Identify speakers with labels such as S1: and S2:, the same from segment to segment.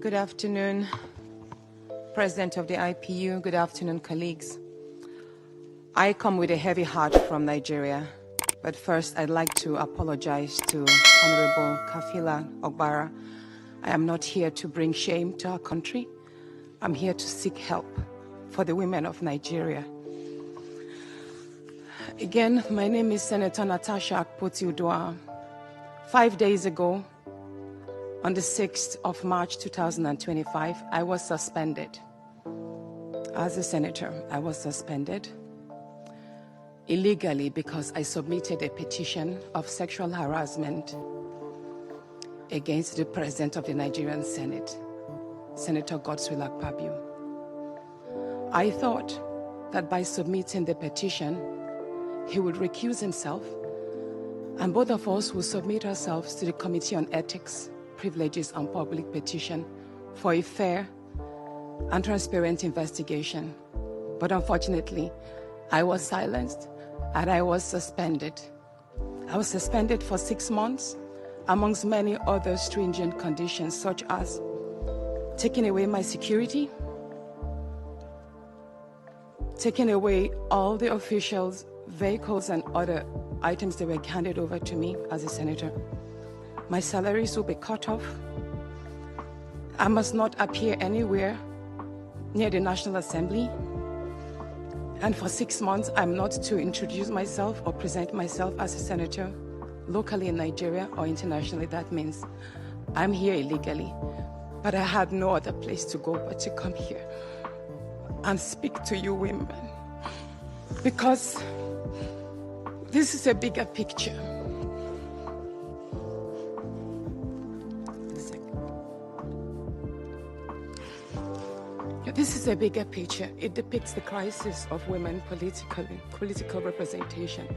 S1: Good afternoon, President of the IPU. Good afternoon, colleagues. I come with a heavy heart from Nigeria, but first I'd like to apologize to Honorable Kafila Ogbara. I am not here to bring shame to our country. I'm here to seek help for the women of Nigeria. Again, my name is Senator Natasha Akpoti Udwa. 5 days ago, on the 6th of March 2025, I was suspended. As a senator, I was suspended illegally because I submitted a petition of sexual harassment against the President of the Nigerian Senate, Senator Godswill Akpabio. I thought that by submitting the petition, he would recuse himself, and both of us will submit ourselves to the Committee on Ethics, Privileges and Public Petition for a fair and transparent investigation. But unfortunately, I was silenced and I was suspended. I was suspended for 6 months, amongst many other stringent conditions, such as taking away my security, taking away all the officials, vehicles, and other items that were handed over to me as a senator. My salaries will be cut off. I must not appear anywhere near the National Assembly. And for 6 months, I'm not to introduce myself or present myself as a senator locally in Nigeria or internationally. That means I'm here illegally. But I had no other place to go but to come here and speak to you women. Because this is a bigger picture. This is a bigger picture. It depicts the crisis of women political representation.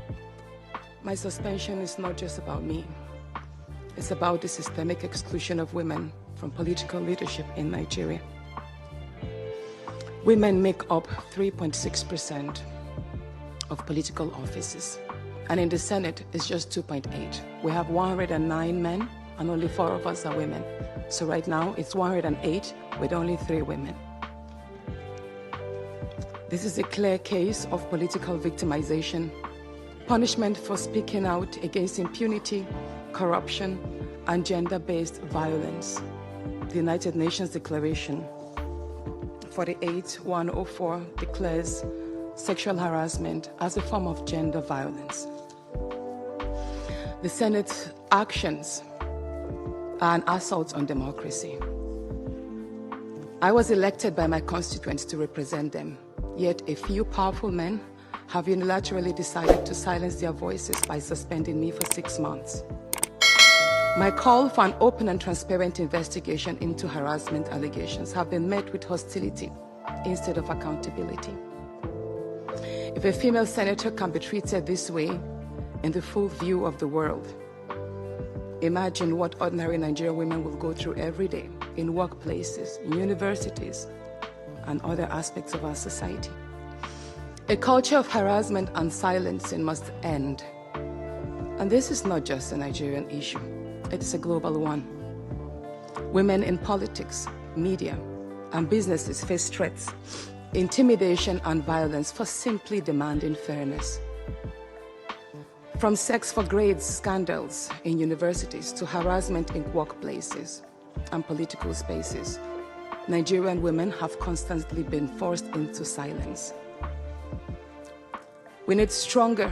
S1: My suspension is not just about me. It's about the systemic exclusion of women from political leadership in Nigeria. Women make up 3.6% of political offices, and in the Senate, it's just 2.8. We have 109 men, and only 4 of us are women. So right now, it's 108 with only 3 women. This is a clear case of political victimization, punishment for speaking out against impunity, corruption, and gender-based violence. The United Nations Declaration 48/104 declares sexual harassment as a form of gender violence. The Senate's actions are an assault on democracy. I was elected by my constituents to represent them. Yet a few powerful men have unilaterally decided to silence their voices by suspending me for 6 months. My call for an open and transparent investigation into harassment allegations have been met with hostility instead of accountability. If a female senator can be treated this way in the full view of the world, imagine what ordinary Nigerian women will go through every day in workplaces, in universities, and other aspects of our society. A culture of harassment and silencing must end. And this is not just a Nigerian issue, it is a global one. Women in politics, media, and businesses face threats, intimidation, and violence for simply demanding fairness. From sex for grades scandals in universities to harassment in workplaces and political spaces, Nigerian women have constantly been forced into silence. We need stronger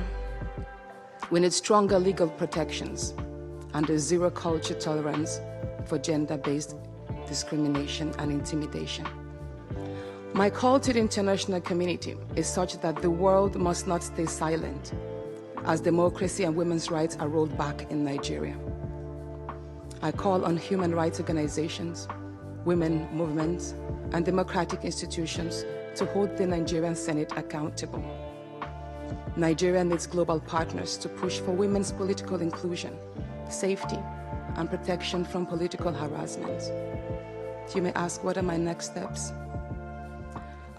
S1: legal protections and a zero culture tolerance for gender-based discrimination and intimidation. My call to the international community is such that the world must not stay silent as democracy and women's rights are rolled back in Nigeria. I call on human rights organizations, women movements, and democratic institutions to hold the Nigerian Senate accountable. Nigeria needs global partners to push for women's political inclusion, safety, and protection from political harassment. You may ask, what are my next steps?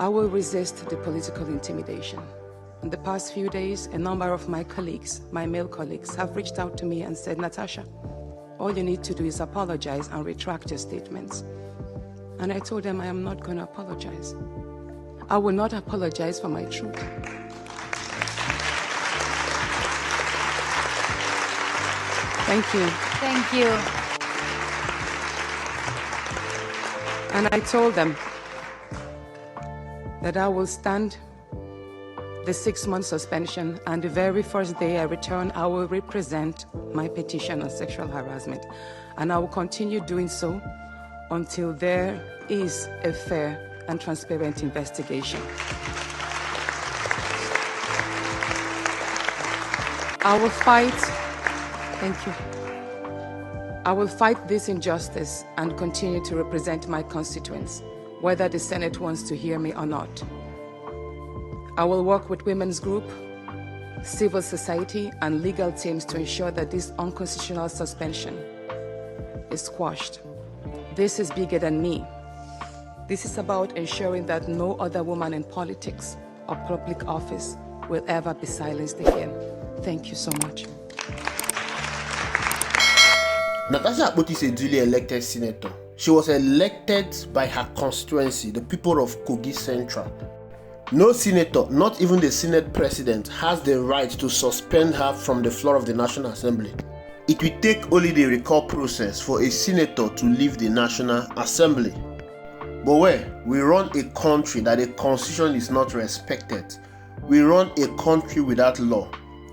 S1: I will resist the political intimidation. In the past few days, a number of my colleagues, my male colleagues, have reached out to me and said, Natasha, all you need to do is apologize and retract your statements. And I told them I am not going to apologize. I will not apologize for my truth. Thank you.
S2: Thank you.
S1: And I told them that I will stand the 6-month suspension, and the very first day I return, I will represent my petition on sexual harassment. And I will continue doing so until there is a fair and transparent investigation. I will fight, thank you. I will fight this injustice and continue to represent my constituents, whether the Senate wants to hear me or not. I will work with women's group, civil society, and legal teams to ensure that this unconstitutional suspension is squashed. This is bigger than me. This is about ensuring that no other woman in politics or public office will ever be silenced again. Thank you so much.
S3: Natasha Akpoti is a duly elected senator. She was elected by her constituency, the people of Kogi Central. No senator, not even the Senate President, has the right to suspend her from the floor of the National Assembly. It will take only the recall process for a senator to leave the National Assembly. But where we run a country that the constitution is not respected, we run a country without law.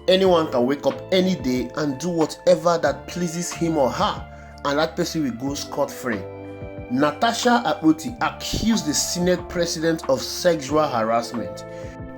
S3: Anyone can wake up any day and do whatever that pleases him or her, and that person will go scot-free. Natasha Akpoti accused the Senate President of sexual harassment.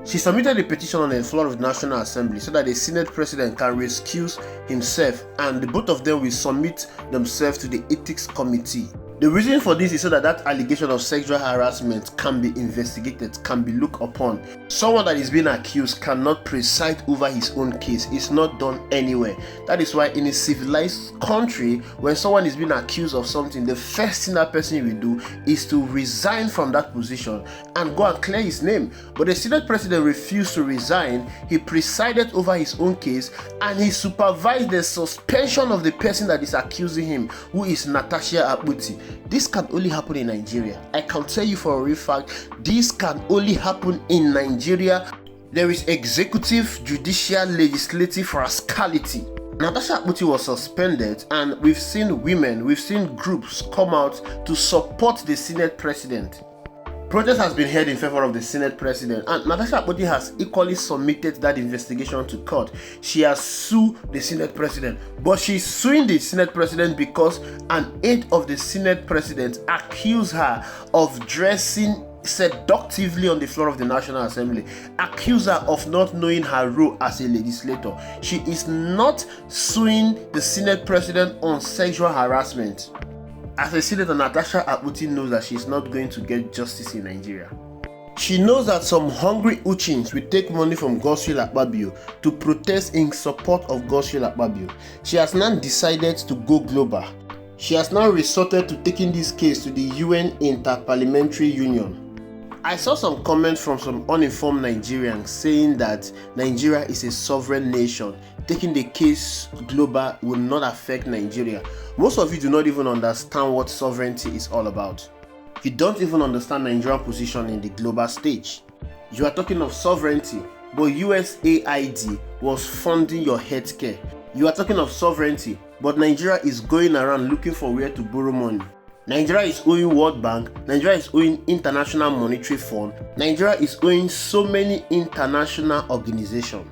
S3: She submitted a petition on the floor of the National Assembly so that the Senate President can excuse himself, and the both of them will submit themselves to the Ethics Committee. The reason for this is so that that allegation of sexual harassment can be investigated, can be looked upon. Someone that is being accused cannot preside over his own case. It's not done anywhere. That is why in a civilized country, when someone is being accused of something, the first thing that person will do is to resign from that position and go and clear his name. But the Senate President refused to resign. He presided over his own case and he supervised the suspension of the person that is accusing him, who is Natasha Akpoti. This can only happen in Nigeria. I can tell you for a real fact, this can only happen in Nigeria. There is executive, judicial, legislative rascality. Natasha Akpoti was suspended, and we've seen women, we've seen groups come out to support the Senate President. Protest has been held in favor of the Senate President, and Natasha Akpoti has equally submitted that investigation to court. She has sued the Senate President, but she's suing the Senate President because an aide of the Senate President accused her of dressing seductively on the floor of the National Assembly, accused her of not knowing her role as a legislator. She is not suing the Senate President on sexual harassment. As a senator, Natasha Akpoti knows that she's not going to get justice in Nigeria. She knows that some hungry urchins will take money from Godswill Akpabio to protest in support of Godswill Akpabio. She has now decided to go global. She has now resorted to taking this case to the UN Interparliamentary Union. I saw some comments from some uninformed Nigerians saying that Nigeria is a sovereign nation. Taking the case global will not affect Nigeria. Most of you do not even understand what sovereignty is all about. You don't even understand Nigerian position in the global stage. You are talking of sovereignty, but USAID was funding your healthcare. You are talking of sovereignty, but Nigeria is going around looking for where to borrow money. Nigeria is owing World Bank, Nigeria is owing International Monetary Fund, Nigeria is owing so many international organizations.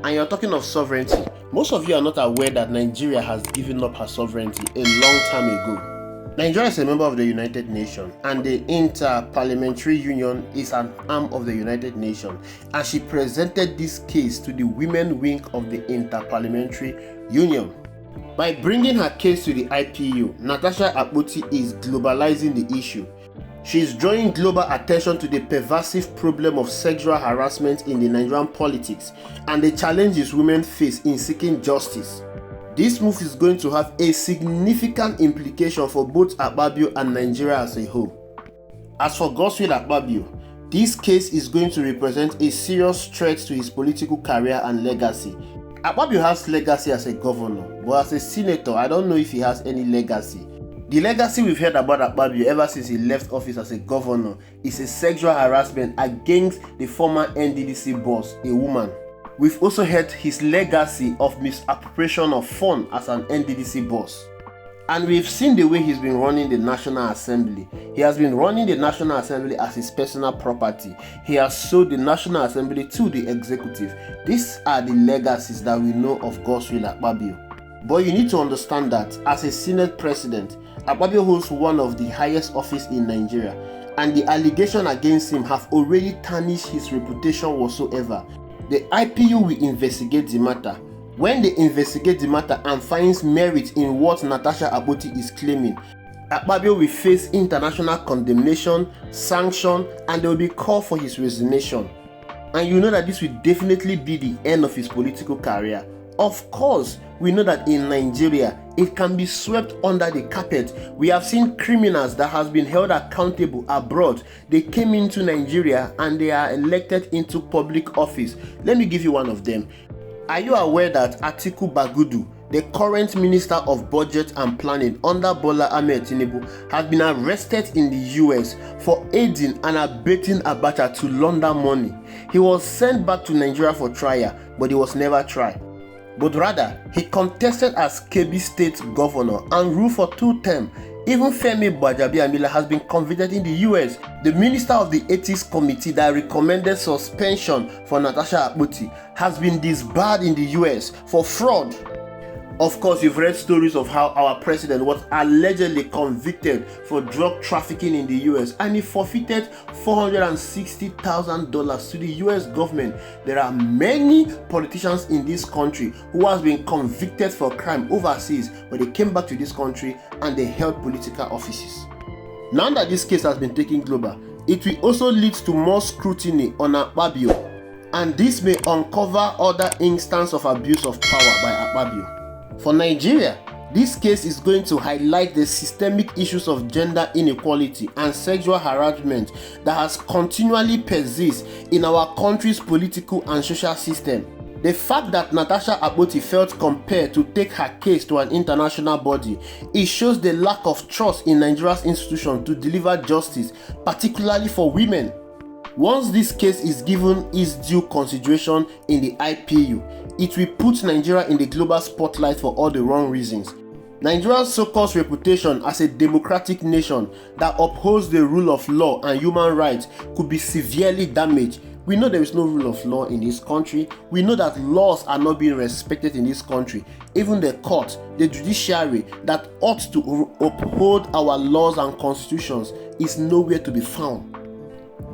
S3: And you're talking of sovereignty. Most of you are not aware that Nigeria has given up her sovereignty a long time ago. Nigeria is a member of the United Nations, and the Inter-Parliamentary Union is an arm of the United Nations. And she presented this case to the women wing of the Inter-Parliamentary Union. By bringing her case to the IPU, Natasha Akpoti is globalizing the issue. She is drawing global attention to the pervasive problem of sexual harassment in the Nigerian politics and the challenges women face in seeking justice. This move is going to have a significant implication for both Akpabio and Nigeria as a whole. As for Godswill Akpabio, this case is going to represent a serious threat to his political career and legacy. Akpabio has legacy as a governor, but as a senator, I don't know if he has any legacy. The legacy we've heard about Akpabio ever since he left office as a governor is a sexual harassment against the former NDDC boss, a woman. We've also heard his legacy of misappropriation of funds as an NDDC boss. And we've seen the way he's been running the National Assembly. He has been running the National Assembly as his personal property. He has sold the National Assembly to the executive. These are the legacies that we know of Godswill Akpabio. But you need to understand that as a Senate president, Akpabio holds one of the highest office in Nigeria, and the allegation against him have already tarnished his reputation whatsoever. The IPU will investigate the matter. When they investigate the matter and finds merit in what Natasha Akpoti is claiming, Akpabio will face international condemnation, sanction, and there will be call for his resignation. And you know that this will definitely be the end of his political career. Of course, we know that in Nigeria, it can be swept under the carpet. We have seen criminals that has been held accountable abroad. They came into Nigeria and they are elected into public office. Let me give you one of them. Are you aware that Atiku Bagudu, the current Minister of Budget and Planning under Bola Ahmed Tinubu, has been arrested in the US for aiding and abetting Abacha to launder money? He was sent back to Nigeria for trial, but he was never tried. But rather, he contested as Kebbi State Governor and ruled for 2 terms. Even Femi Gbajabiamila has been convicted in the US. The Minister of the Ethics Committee that recommended suspension for Natasha Akpoti has been disbarred in the US for fraud. Of course, you've read stories of how our president was allegedly convicted for drug trafficking in the US and he forfeited $460,000 to the US government. There are many politicians in this country who have been convicted for crime overseas, but they came back to this country and they held political offices. Now that this case has been taken global, it will also lead to more scrutiny on Akpabio, and this may uncover other instances of abuse of power by Akpabio. For Nigeria, this case is going to highlight the systemic issues of gender inequality and sexual harassment that has continually persisted in our country's political and social system. The fact that Natasha Akpoti felt compelled to take her case to an international body, it shows the lack of trust in Nigeria's institutions to deliver justice, particularly for women. Once this case is given its due consideration in the IPU, it will put Nigeria in the global spotlight for all the wrong reasons. Nigeria's so-called reputation as a democratic nation that upholds the rule of law and human rights could be severely damaged. We know there is no rule of law in this country. We know that laws are not being respected in this country. Even the court, the judiciary that ought to uphold our laws and constitutions is nowhere to be found.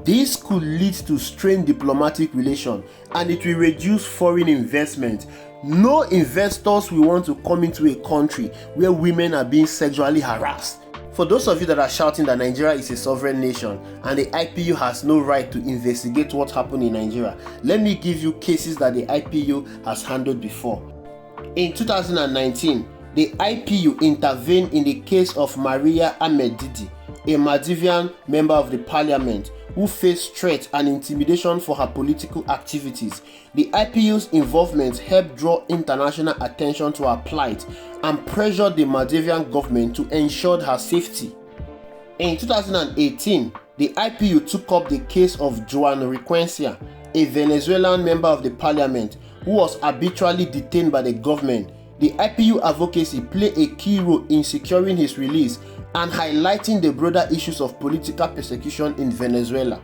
S3: This could lead to strained diplomatic relations and it will reduce foreign investment. No investors will want to come into a country where women are being sexually harassed. For those of you that are shouting that Nigeria is a sovereign nation and the IPU has no right to investigate what happened in Nigeria, let me give you cases that the IPU has handled before. In 2019, the IPU intervened in the case of Maria Ahmed Didi, a Maldivian member of the parliament who faced threats and intimidation for her political activities. The IPU's involvement helped draw international attention to her plight and pressured the Maldivian government to ensure her safety. In 2018, the IPU took up the case of Joan Requencia, a Venezuelan member of the parliament who was arbitrarily detained by the government. The IPU advocacy played a key role in securing his release and highlighting the broader issues of political persecution in Venezuela.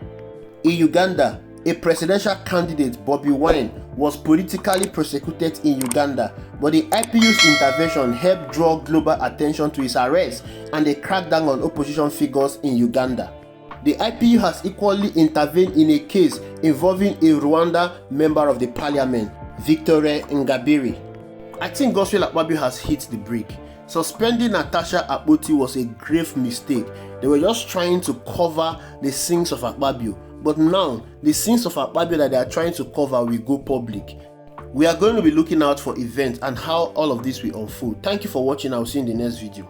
S3: In Uganda, a presidential candidate, Bobi Wine, was politically persecuted in Uganda, but the IPU's intervention helped draw global attention to his arrest and a crackdown on opposition figures in Uganda. The IPU has equally intervened in a case involving a Rwanda member of the parliament, Victoire Ingabire. I think Godswill Akpabio has hit the brake. Suspending Natasha Akpoti was a grave mistake. They were just trying to cover the sins of Akpabio. But now, the sins of Akpabio that they are trying to cover will go public. We are going to be looking out for events and how all of this will unfold. Thank you for watching. I will see you in the next video.